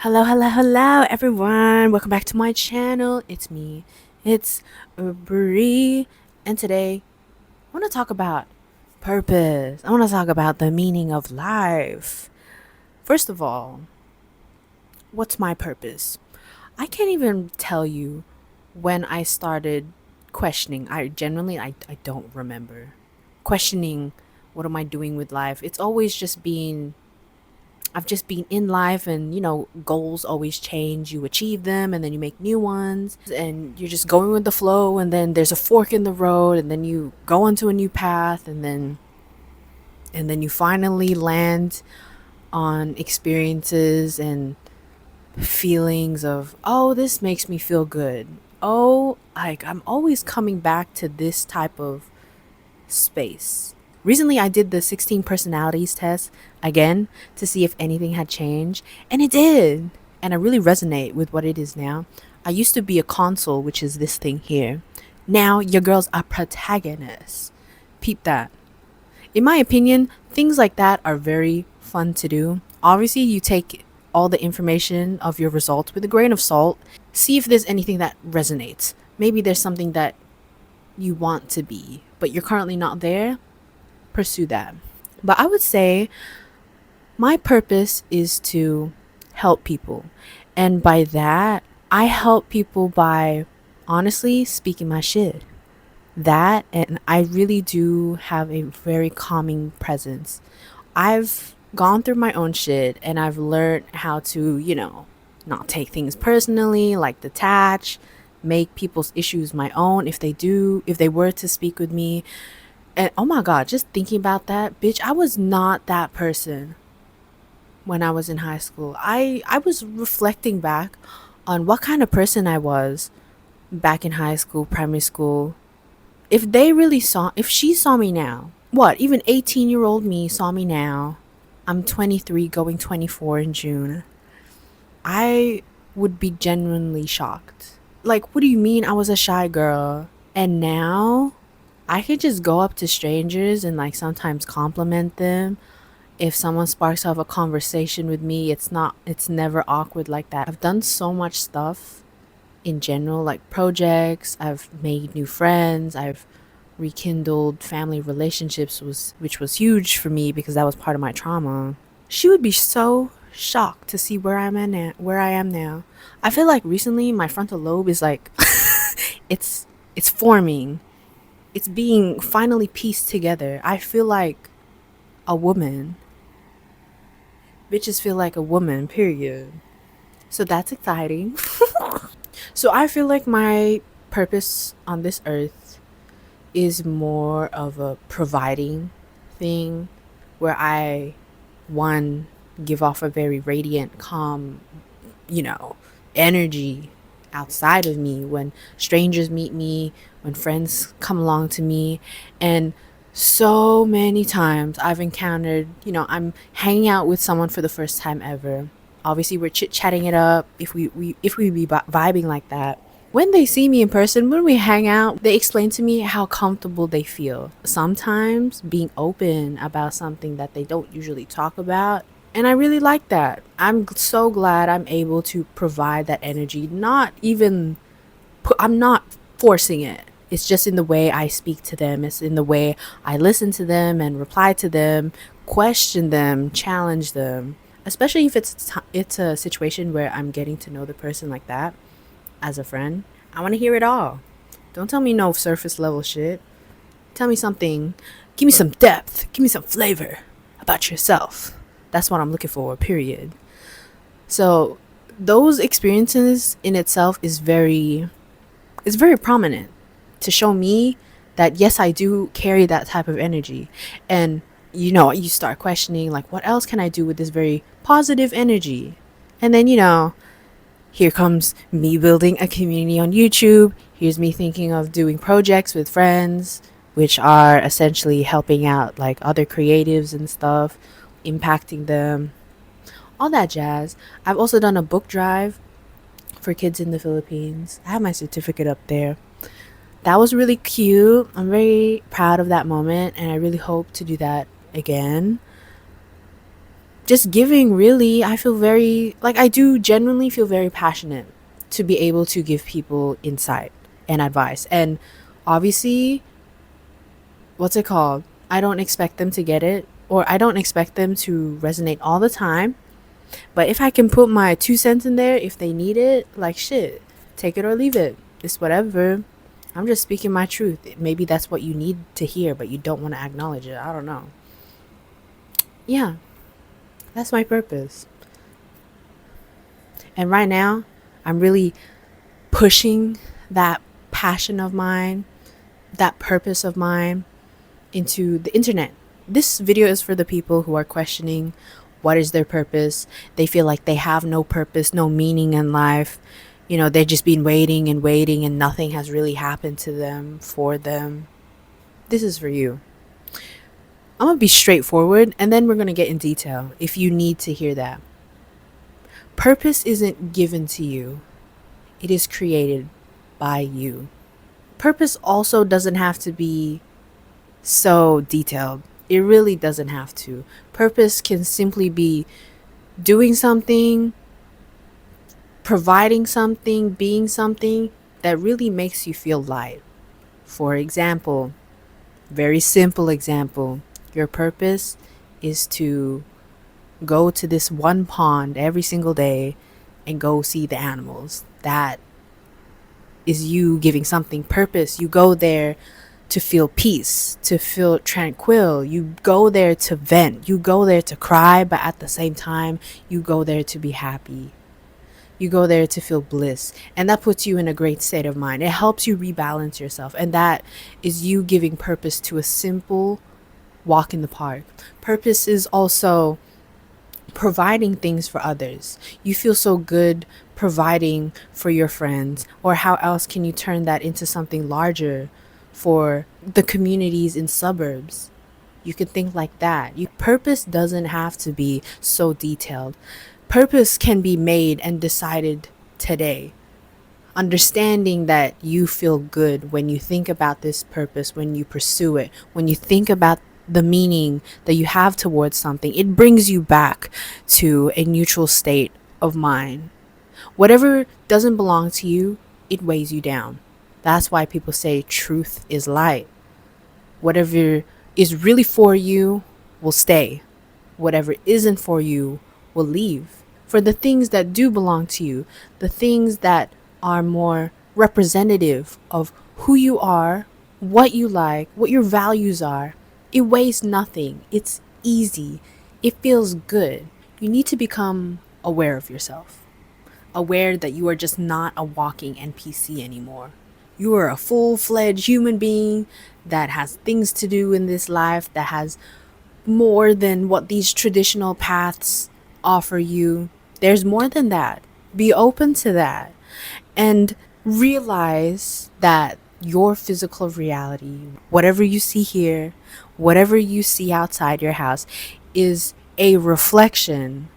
Hello, hello, hello, everyone. Welcome back to my channel. It's me. It's Bree. And today, I want to talk about purpose. I want to talk about the meaning of life. First of all, what's my purpose? I can't even tell you when I started questioning. I don't remember. Questioning, what am I doing with life? It's always just been I've just been in life, and goals always change. You achieve them and then you make new ones, and you're just going with the flow, and then there's a fork in the road, and then you go onto a new path, and then you finally land on experiences and feelings of, oh, this makes me feel good. Oh, like I'm always coming back to this type of space. Recently, I did the 16 personalities test again to see if anything had changed, and it did. And I really resonate with what it is now. I used to be a console, which is this thing here. Now, your girl's a protagonist. Peep that. In my opinion, things like that are very fun to do. Obviously, you take all the information of your results with a grain of salt. See if there's anything that resonates. Maybe there's something that you want to be, but you're currently not there. Pursue that. But I would say my purpose is to help people. And by that, I help people by honestly speaking my shit. That, and I really do have a very calming presence. I've gone through my own shit, and I've learned how to, not take things personally, like detach, make people's issues my own if they were to speak with me. And oh my God, just thinking about that, bitch, I was not that person when I was in high school. I was reflecting back on what kind of person I was back in high school, primary school. If she saw me now, what, even 18-year-old me saw me now, I'm 23 going 24 in June, I would be genuinely shocked. Like, what do you mean I was a shy girl? And now I could just go up to strangers and like sometimes compliment them. If someone sparks off a conversation with me, it's never awkward like that. I've done so much stuff in general, like projects, I've made new friends, I've rekindled family relationships, which was huge for me because that was part of my trauma. She would be so shocked to see where I am now. I feel like recently my frontal lobe is like it's forming. It's being finally pieced together. I feel like a woman. Bitches feel like a woman, period. So that's exciting. So I feel like my purpose on this earth is more of a providing thing, where I, one, give off a very radiant, calm, you know, energy outside of me when strangers meet me, when friends come along to me. And so many times I've encountered, I'm hanging out with someone for the first time ever. Obviously, we're chit chatting it up if we be vibing like that. When they see me in person, when we hang out, they explain to me how comfortable they feel. Sometimes being open about something that they don't usually talk about. And I really like that. I'm so glad I'm able to provide that energy. I'm not forcing it. It's just in the way I speak to them. It's in the way I listen to them and reply to them, question them, challenge them. Especially if it's a situation where I'm getting to know the person like that as a friend. I want to hear it all. Don't tell me no surface level shit. Tell me something. Give me some depth. Give me some flavor about yourself. That's what I'm looking for, period. So those experiences in itself is very prominent to show me that yes, I do carry that type of energy. And you start questioning, like, what else can I do with this very positive energy? And then here comes me building a community on YouTube. Here's me thinking of doing projects with friends, which are essentially helping out like other creatives and stuff, impacting them, all that jazz. I've also done a book drive for kids in the Philippines. I have my certificate up there. That was really cute. I'm very proud of that moment, and I really hope to do that again. just giving, really. I feel very, like, I do genuinely feel very passionate to be able to give people insight and advice. And obviously, what's it called? I don't expect them to get it, or I don't expect them to resonate all the time. But if I can put my 2 cents in there, if they need it, like, shit, take it or leave it. It's whatever. I'm just speaking my truth. Maybe that's what you need to hear, but you don't want to acknowledge it. I don't know. Yeah, that's my purpose. And right now, I'm really pushing that passion of mine, that purpose of mine into the internet. This video is for the people who are questioning what is their purpose. They feel like they have no purpose, no meaning in life. You know, they've just been waiting and waiting and nothing has really happened to them, for them. This is for you. I'm going to be straightforward and then we're going to get in detail if you need to hear that. Purpose isn't given to you, it is created by you. Purpose also doesn't have to be so detailed. It really doesn't have to. Purpose can simply be doing something, providing something, being something that really makes you feel light. For example, very simple example, your purpose is to go to this one pond every single day and go see the animals. That is you giving something purpose. You go there to feel peace, to feel tranquil. You go there to vent. You go there to cry, but at the same time, you go there to be happy. You go there to feel bliss. And that puts you in a great state of mind. It helps you rebalance yourself. And that is you giving purpose to a simple walk in the park. Purpose is also providing things for others. You feel so good providing for your friends, or how else can you turn that into something larger for the communities in suburbs? You could think like that. Purpose doesn't have to be so detailed. Purpose can be made and decided today. Understanding that you feel good when you think about this purpose, when you pursue it, when you think about the meaning that you have towards something, it brings you back to a neutral state of mind. Whatever doesn't belong to you, it weighs you down. That's why people say truth is light. Whatever is really for you will stay. Whatever isn't for you will leave. For the things that do belong to you, the things that are more representative of who you are, what you like, what your values are, it weighs nothing. It's easy. It feels good. You need to become aware of yourself. Aware that you are just not a walking NPC anymore. You are a full-fledged human being that has things to do in this life, that has more than what these traditional paths offer you. There's more than that. Be open to that. And realize that your physical reality, whatever you see here, whatever you see outside your house, is a reflection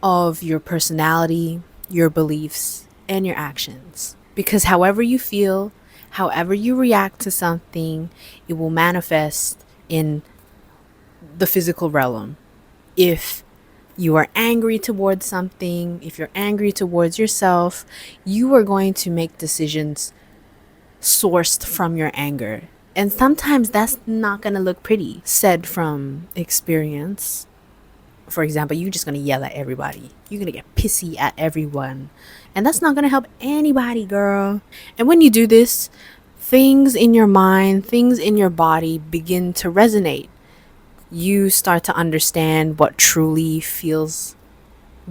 of your personality, your beliefs, and your actions. Because however you feel, however you react to something, it will manifest in the physical realm. If you are angry towards something, if you're angry towards yourself, you are going to make decisions sourced from your anger. And sometimes that's not going to look pretty, said from experience. For example, you're just going to yell at everybody. You're going to get pissy at everyone. And that's not going to help anybody, girl. And when you do this, things in your mind, things in your body begin to resonate. You start to understand what truly feels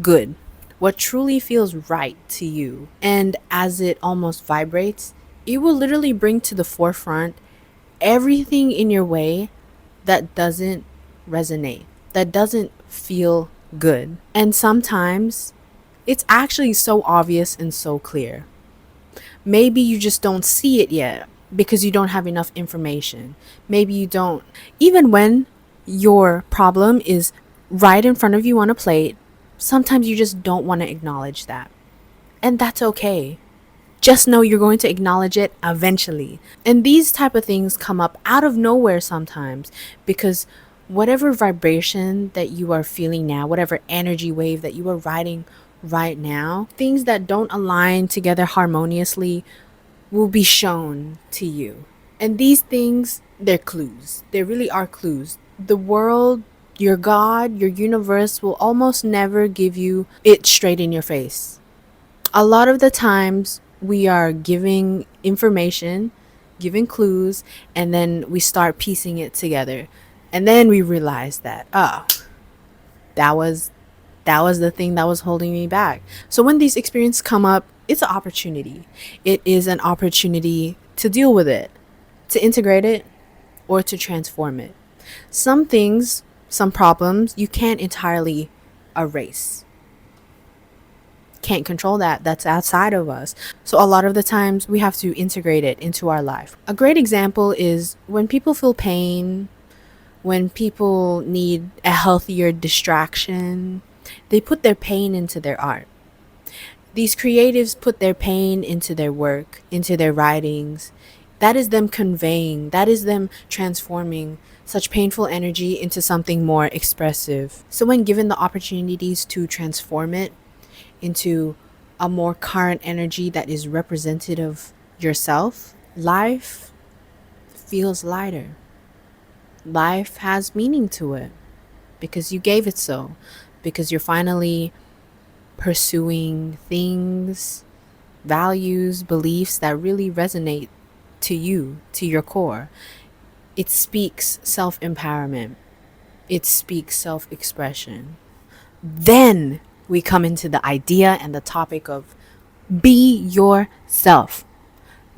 good, what truly feels right to you. And as it almost vibrates, it will literally bring to the forefront everything in your way that doesn't resonate, that doesn't feel good. And sometimes it's actually so obvious and so clear. Maybe you just don't see it yet because you don't have enough information. Maybe you don't. Even when your problem is right in front of you on a plate, sometimes you just don't want to acknowledge that. And that's okay. Just know you're going to acknowledge it eventually. And these type of things come up out of nowhere sometimes, because whatever vibration that you are feeling now, whatever energy wave that you are riding right now, things that don't align together harmoniously will be shown to you. And these things, they're clues. They really are clues. The world, your God, your universe will almost never give you it straight in your face. A lot of the times we are giving information, giving clues, and then we start piecing it together. And then we realize that, oh, that was the thing that was holding me back. So when these experiences come up, it's an opportunity. It is an opportunity to deal with it, to integrate it, or to transform it. Some things, some problems, you can't entirely erase. Can't control that. That's outside of us. So a lot of the times we have to integrate it into our life. A great example is when people feel pain, when people need a healthier distraction, they put their pain into their art. These creatives put their pain into their work, into their writings. That is them conveying, that is them transforming such painful energy into something more expressive. So when given the opportunities to transform it into a more current energy that is representative of yourself, life feels lighter. Life has meaning to it because you gave it so, because you're finally pursuing things, values, beliefs that really resonate to you, to your core. It speaks self-empowerment. It speaks self-expression. Then we come into the idea and the topic of be yourself.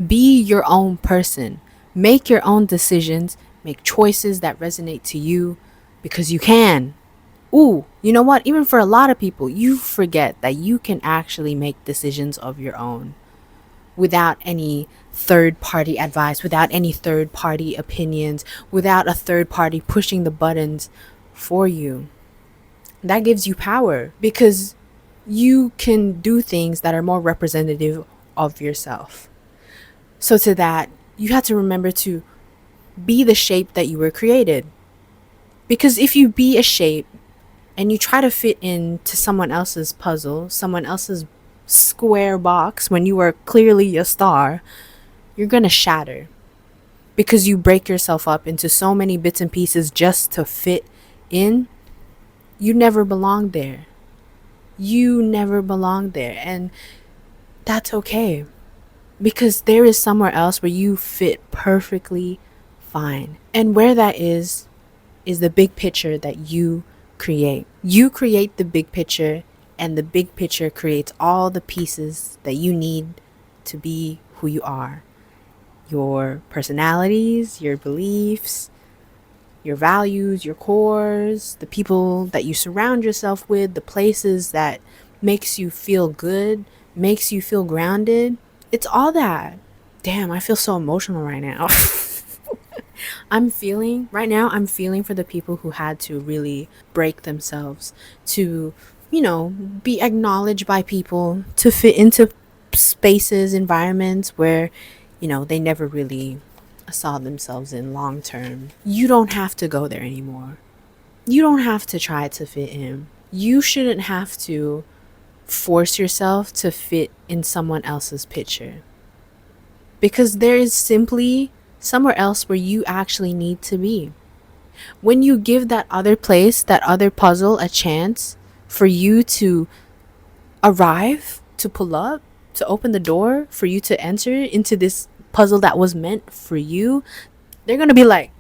Be your own person. Make your own decisions. Make choices that resonate to you because you can. Ooh, you know what? Even for a lot of people, you forget that you can actually make decisions of your own without any third party advice, without any third party opinions, without a third party pushing the buttons for you. That gives you power because you can do things that are more representative of yourself. So, to that, you have to remember to be the shape that you were created. Because if you be a shape and you try to fit into someone else's puzzle, someone else's square box when you are clearly a star, you're gonna shatter because you break yourself up into so many bits and pieces just to fit in. You never belong there. You never belong there. And that's okay because there is somewhere else where you fit perfectly fine. And where that is the big picture that you create. You create the big picture, and the big picture creates all the pieces that you need to be who you are. Your personalities, your beliefs, your values, your cores, the people that you surround yourself with, the places that makes you feel good, makes you feel grounded. It's all that. Damn, I feel so emotional right now. I'm feeling for the people who had to really break themselves to, be acknowledged by people, to fit into spaces, environments where, they never really saw themselves in long term. You don't have to go there anymore. You don't have to try to fit in. You shouldn't have to force yourself to fit in someone else's picture. Because there is simply somewhere else where you actually need to be. When you give that other place, that other puzzle, a chance for you to arrive, to pull up, to open the door, for you to enter into this puzzle that was meant for you, they're going to be like,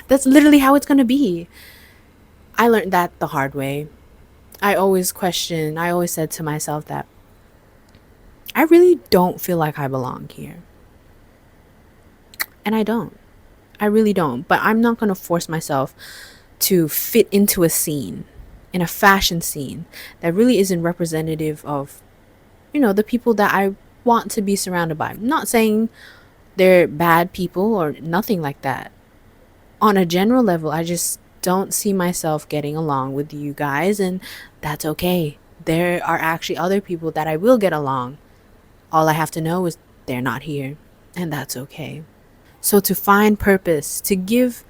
that's literally how it's going to be. I learned that the hard way. I always said to myself that I really don't feel like I belong here. And I don't. I really don't. But I'm not going to force myself to fit into a scene, in a fashion scene that really isn't representative of, the people that I want to be surrounded by. I'm not saying they're bad people or nothing like that. On a general level, I just don't see myself getting along with you guys, and that's okay. There are actually other people that I will get along. All I have to know is they're not here, and that's okay. So to find purpose, to give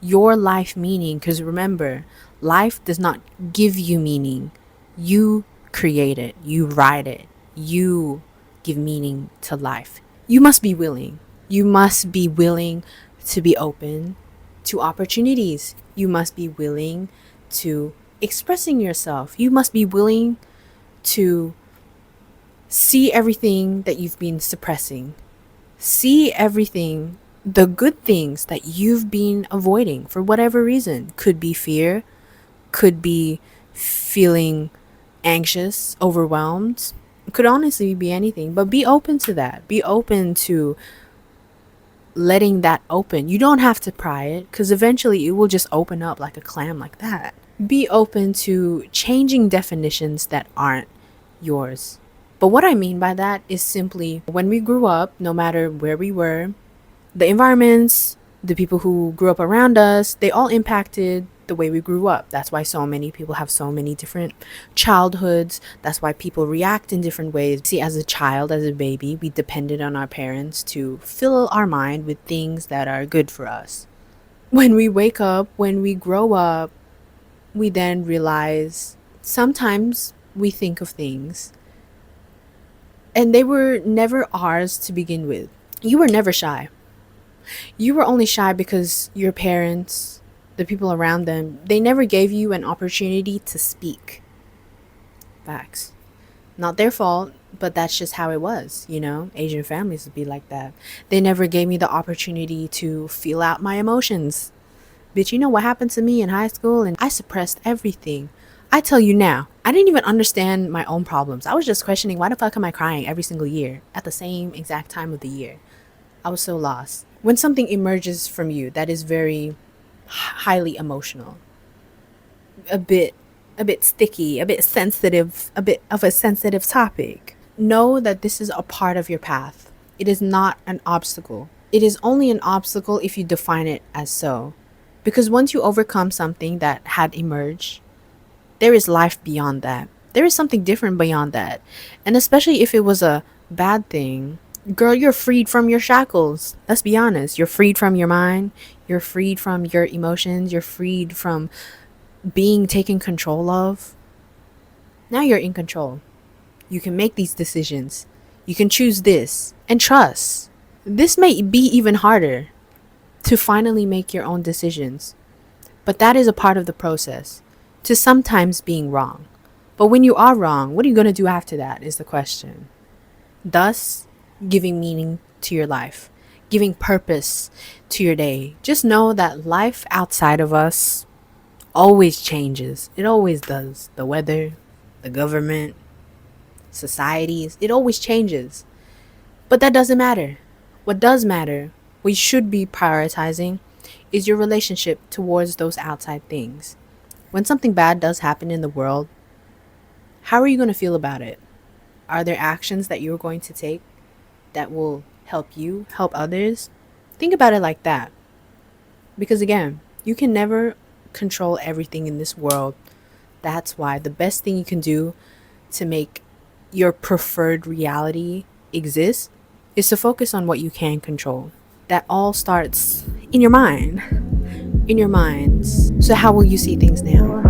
your life meaning. Because remember, life does not give you meaning. You create it, you write it, you give meaning to life. You must be willing. You must be willing to be open to opportunities. You must be willing to expressing yourself. You must be willing to see everything that you've been suppressing. See everything, the good things that you've been avoiding for whatever reason. Could be fear, could be feeling anxious, overwhelmed. It could honestly be anything, but be open to that. Be open to letting that open. You don't have to pry it because eventually it will just open up like a clam, like that. Be open to changing definitions that aren't yours. But what I mean by that is simply when we grew up, no matter where we were, the environments, the people who grew up around us, they all impacted the way we grew up. That's why so many people have so many different childhoods. That's why people react in different ways. See, as a child, as a baby, we depended on our parents to fill our mind with things that are good for us. When we wake up, when we grow up, we then realize sometimes we think of things and they were never ours to begin with. You were never shy. You were only shy because your parents, the people around them, they never gave you an opportunity to speak. Facts. Not their fault, but that's just how it was, you know? Asian families would be like that. They never gave me the opportunity to feel out my emotions. Bitch, you know what happened to me in high school? And I suppressed everything. I tell you now, I didn't even understand my own problems. I was just questioning, why the fuck am I crying every single year at the same exact time of the year? I was so lost. When something emerges from you that is very highly emotional, a bit sticky, a bit sensitive, a bit of a sensitive topic, know that this is a part of your path. It is not an obstacle. It is only an obstacle if you define it as so. Because once you overcome something that had emerged, there is life beyond that. There is something different beyond that. And especially if it was a bad thing, girl, you're freed from your shackles. Let's be honest. You're freed from your mind. You're freed from your emotions. You're freed from being taken control of. Now you're in control. You can make these decisions. You can choose this and trust. This may be even harder to finally make your own decisions. But that is a part of the process, to sometimes being wrong. But when you are wrong, what are you going to do after that is the question. Thus, giving meaning to your life, giving purpose to your day. Just know that life outside of us always changes. It always does. The weather, the government, societies, it always changes. But that doesn't matter. What does matter, what you should be prioritizing, is your relationship towards those outside things. When something bad does happen in the world, how are you going to feel about it? Are there actions that you're going to take that will help you, help others? Think about it like that. Because again, you can never control everything in this world. That's why the best thing you can do to make your preferred reality exist is to focus on what you can control. That all starts in your mind. In your minds. So how will you see things now?